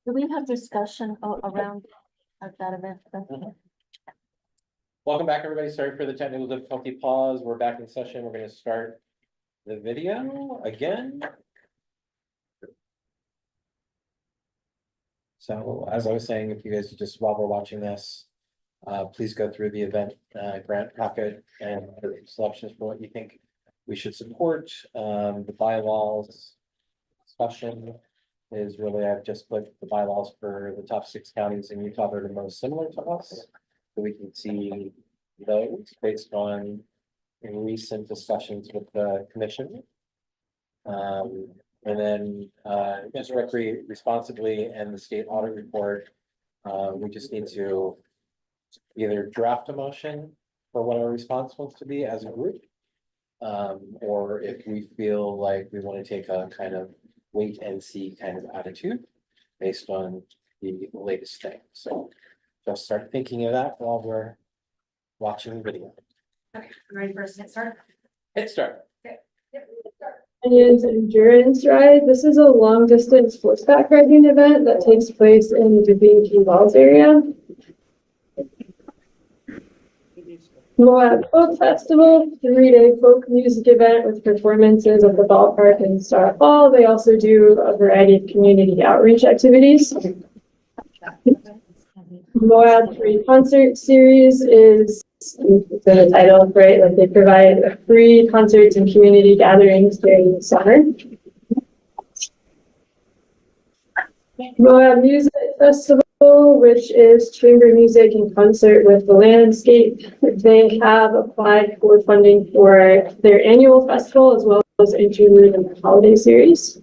Do we have discussion around that event? Welcome back, everybody. Sorry for the technical difficulty pause. We're back in session. We're going to start the video again. So as I was saying, if you guys just while we're watching this, please go through the event grant packet and selections for what you think we should support. The bylaws discussion is really, I've just put the bylaws for the top 6 counties in Utah that are the most similar to us. So we can see those based on recent discussions with the commission. And then just recreate responsibly and the state audit report. We just need to either draft a motion for what our response wants to be as a group. Or if we feel like we want to take a kind of wait and see kind of attitude based on the latest thing. So just start thinking of that while we're watching the video. Okay, I'm ready for us to start. Hit start. Canyons Endurance Ride. This is a long distance horseback riding event that takes place in the Dubuque Falls area. Moab Folk Festival, 3-day folk music event with performances at the ballpark in Star Fall. They also do a variety of community outreach activities. Moab Free Concert Series is the title, right? Like they provide free concerts and community gatherings during the summer. Moab Music Festival, which is chamber music in concert with the landscape. They have applied for funding for their annual festival as well as interlude and holiday series.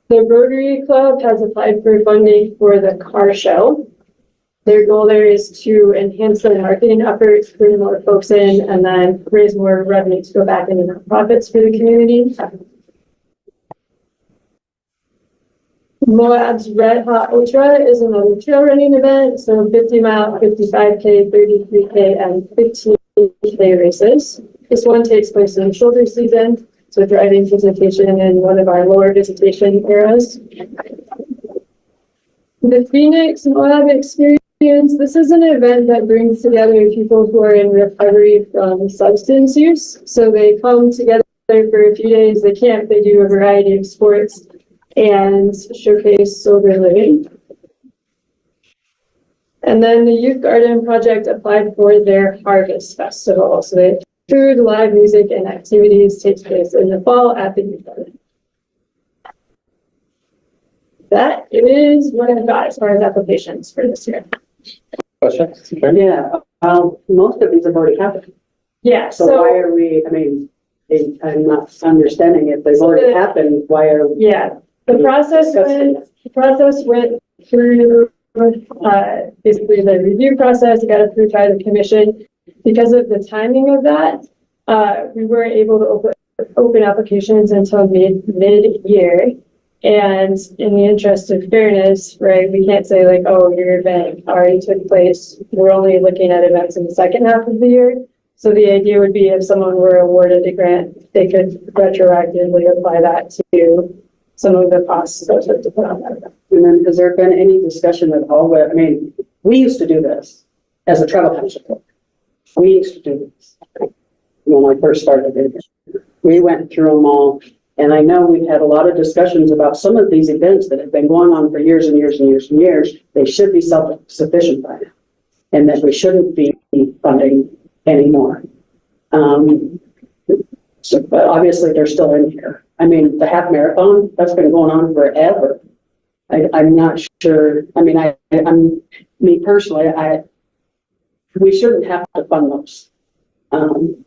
The Rotary Club has applied for funding for the car show. Their goal there is to enhance their marketing efforts, bring more folks in, and then raise more revenue to go back into nonprofits for the community. Moab's Red Hot Ultra is another trail running event, so 50-mile, 55K, 33K, and 15K races. This one takes place in shoulder season, so driving visitation in one of our lower visitation eras. The Phoenix Moab Experience. This is an event that brings together people who are in recovery from substance use. So they come together for a few days, they camp, they do a variety of sports and showcase sober living. And then the Youth Garden Project applied for their Harvest Festival. So they have food, live music, and activities takes place in the fall at the Youth Garden. That is what I've got as far as applications for this year. Questions? Yeah, most of these have already happened. Yeah, So why are we, I mean, I'm not understanding if they've already happened, why are we? yeah, the process went through basically the review process, it got approved by the commission. Because of the timing of that, we weren't able to open applications until mid-year. And in the interest of fairness, right, we can't say like, oh, your event already took place. We're only looking at events in the second half of the year. So the idea would be if someone were awarded a grant, they could retroactively apply that to some of the costs that to put on that event. And then has there been any discussion at all I mean, we used to do this as a travel township. We used to do this when I first started it. We went through them all. And I know we've had a lot of discussions about some of these events that have been going on for years and years and years and years. They should be self-sufficient by now, and that we shouldn't be funding anymore. But obviously they're still in here. I mean, the half marathon, that's been going on forever. I'm not sure. I mean, me personally, we shouldn't have to fund those. I'm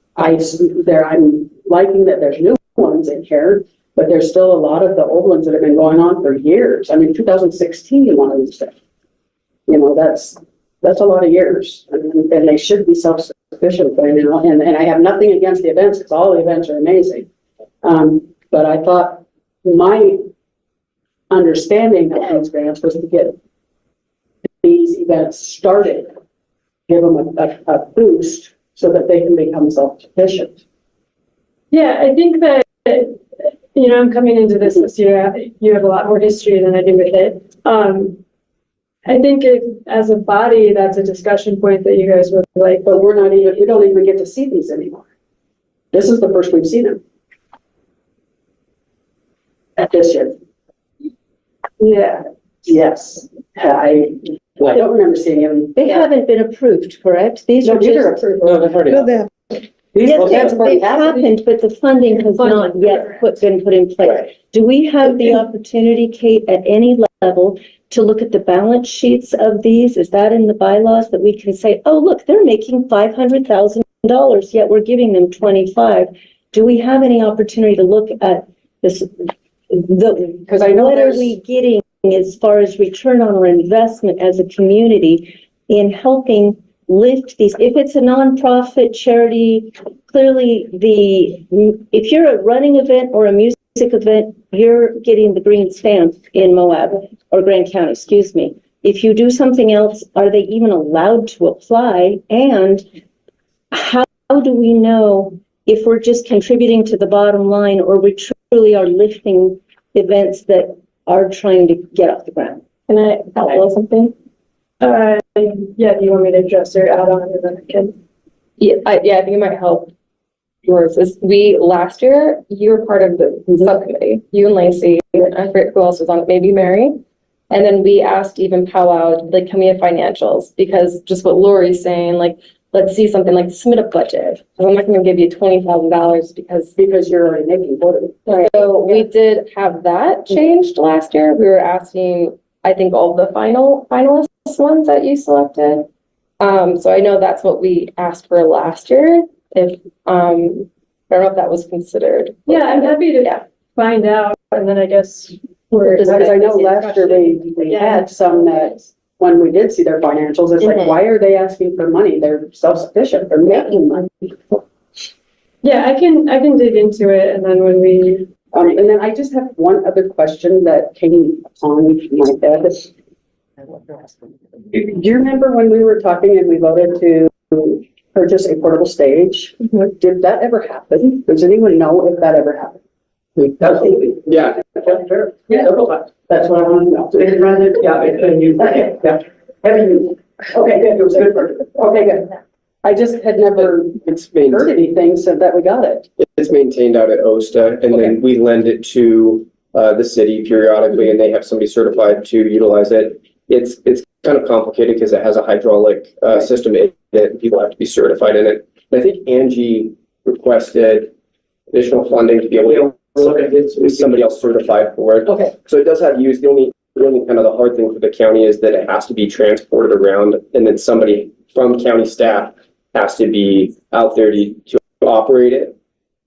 liking that there's new ones in here, but there's still a lot of the old ones that have been going on for years. I mean, 2016, one of these things. You know, that's a lot of years, and they should be self-sufficient. And I have nothing against the events, because all the events are amazing. But I thought my understanding of these grants was to get these events started, give them a boost so that they can become self-sufficient. Yeah, I think that you know, I'm coming into this year, you have a lot more history than I do with it. I think as a body, that's a discussion point that you guys would like. But we don't even get to see these anymore. This is the first we've seen them. At this year, Yeah. yes. I don't remember seeing them. They haven't been approved, correct? These No, are these are just. approved. No, they've already. These- Yes, that's already they've happened, but the funding has not yet been put in place. Right. Do we have the opportunity, Kate, at any level to look at the balance sheets of these? Is that in the bylaws that we can say, oh, look, they're making $500,000, yet we're giving them 25? Do we have any opportunity to look at this? Because I know What are there's, we getting as far as return on our investment as a community in helping lift these? If it's a nonprofit charity, clearly if you're a running event or a music event, you're getting the green stamp in Moab or Grand County, excuse me. If you do something else, are they even allowed to apply? And how do we know if we're just contributing to the bottom line or we truly are lifting events that are trying to get off the ground? Can I add something? Yeah, do you want me to address or add on and then I can? Yeah, I think it might help. Yours is, last year, you were part of the subcommittee, you and Lacey, and I forget who else was on it, maybe Mary. And then we asked Stephen Powell, like, can we have financials? Because just what Lori's saying, like, let's see something like submit a budget. I'm not gonna give you $20,000 because you're already making $40. Right. So we did have that changed last year. We were asking, I think, all the finalists ones that you selected. So I know that's what we asked for last year. If, I don't know if that was considered. Yeah, I'm happy to find out and then I guess we're. Because I know last year we had some that, when we did see their financials, it's like, Mhm. why are they asking for money? They're self-sufficient, they're making money. Yeah, I can dig into it and then when we. And then I just have one other question that came on my head. Do you remember when we were talking and we voted to purchase a portable stage? Did that ever happen? Does anyone know if that ever happened? Yeah. Yeah, that's what I want to know. It's rather, yeah, it's been used. Yeah. Haven't used. Okay, good. It was good for, okay, good. I just had never It's heard maintained, anything, said that we got it. it's maintained out at OSTA, and then we lend it to the city periodically, and they have somebody certified to utilize it. It's kind of complicated because it has a hydraulic system in it, and people have to be certified in it. And I think Angie requested additional funding to be able to is somebody else certified for it. Okay. So it does have use. The only kind of the hard thing for the county is that it has to be transported around, and then somebody from county staff has to be out there to operate it.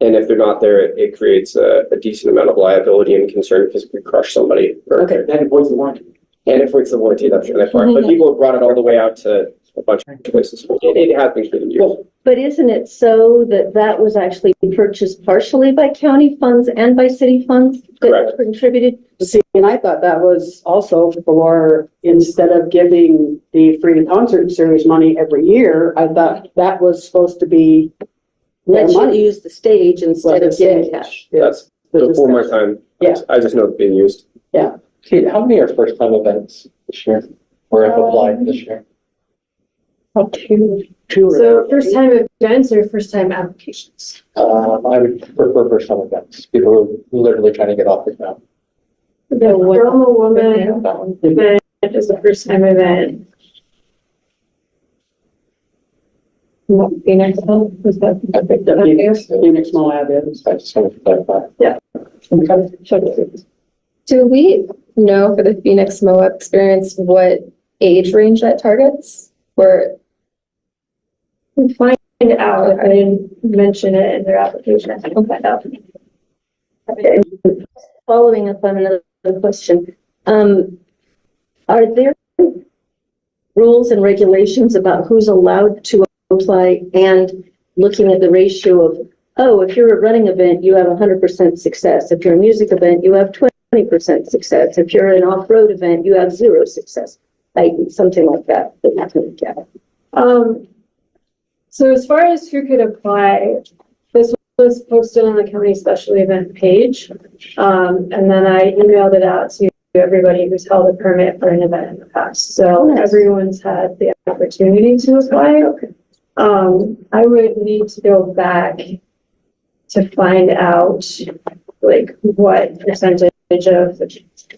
And if they're not there, it creates a decent amount of liability and concern because it could crush somebody. Okay. And it voids the warranty. And it voids the warranty, that's really far. But people have brought it all the way out to a bunch of places. It has been treated used. But isn't it so that was actually purchased partially by county funds and by city funds? That Correct. contributed? See, and I thought that was also for, instead of giving the Freedom Concert Series money every year, I thought that was supposed to be their Let you money. use the stage instead of getting cash. That's before my time. Yeah. I just know it's being used. Kate, how many are first time events this year? Or have applied this year? Two. So first time events or first time applications? I would prefer first time events, people who are literally trying to get off the ground. The From a Woman event is a first time event. Phoenix, was that? The Phoenix Moab is. I just wanted to clarify. Do we know for the Phoenix Moab experience what age range that targets? Or We find out, I didn't mention it in their application, I can find out. Following up on another question, are there rules and regulations about who's allowed to apply and looking at the ratio of, oh, if you're a running event, you have 100% success. If you're a music event, you have 20% success. If you're an off-road event, you have 0 success. Like something like that that we can look at. So as far as who could apply, this was posted on the county special event page. And then I emailed it out to everybody who's held a permit for an event in the past. So everyone's had the opportunity to apply. I would need to go back to find out like what percentage of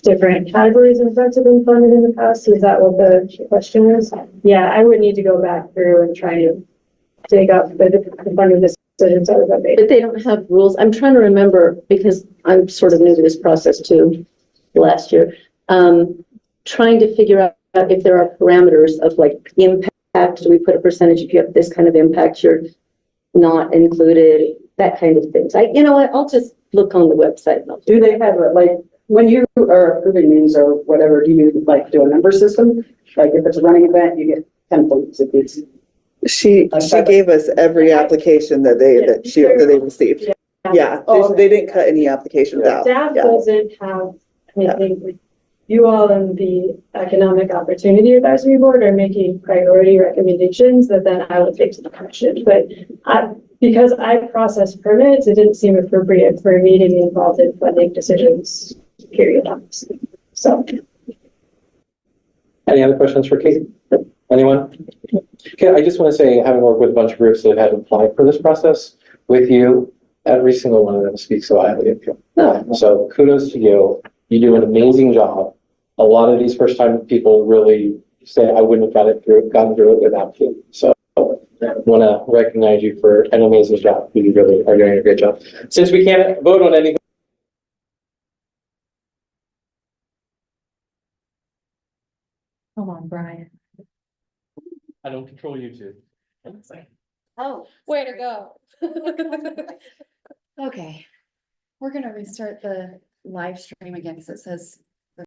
different categories of events have been funded in the past. Is that what the question is? Yeah, I would need to go back through and try to dig up the funding decisions that have been made. But they don't have rules. I'm trying to remember because I'm sort of new to this process too, last year. Trying to figure out if there are parameters of like impact. Do we put a percentage if you have this kind of impact, you're not included, that kind of things. You know what, I'll just look on the website. And I'll Do they have a, like, when you are approving these or whatever, do you like do a number system? Like if it's a running event, you get 10 points if it's. She gave us every application that they received. Yeah, Oh, they didn't cut any applications out. Staff Yeah. doesn't have anything. You all in the Economic Opportunity Advisory Board are making priority recommendations that then I will take to the commission. But because I process permits, it didn't seem appropriate for me to be involved in funding decisions, period. So. Any other questions for Kate? Anyone? Okay, I just want to say, having worked with a bunch of groups that have applied for this process with you, every single one of them speaks so highly of you. So kudos to you. You do an amazing job. A lot of these first time people really say, I wouldn't have gotten through it without you. So I want to recognize you for an amazing job. You really are doing a great job. Since we can't vote on anything. Come on, Brian. I don't control YouTube. Oh. Way to go. Okay, we're gonna restart the live stream again because it says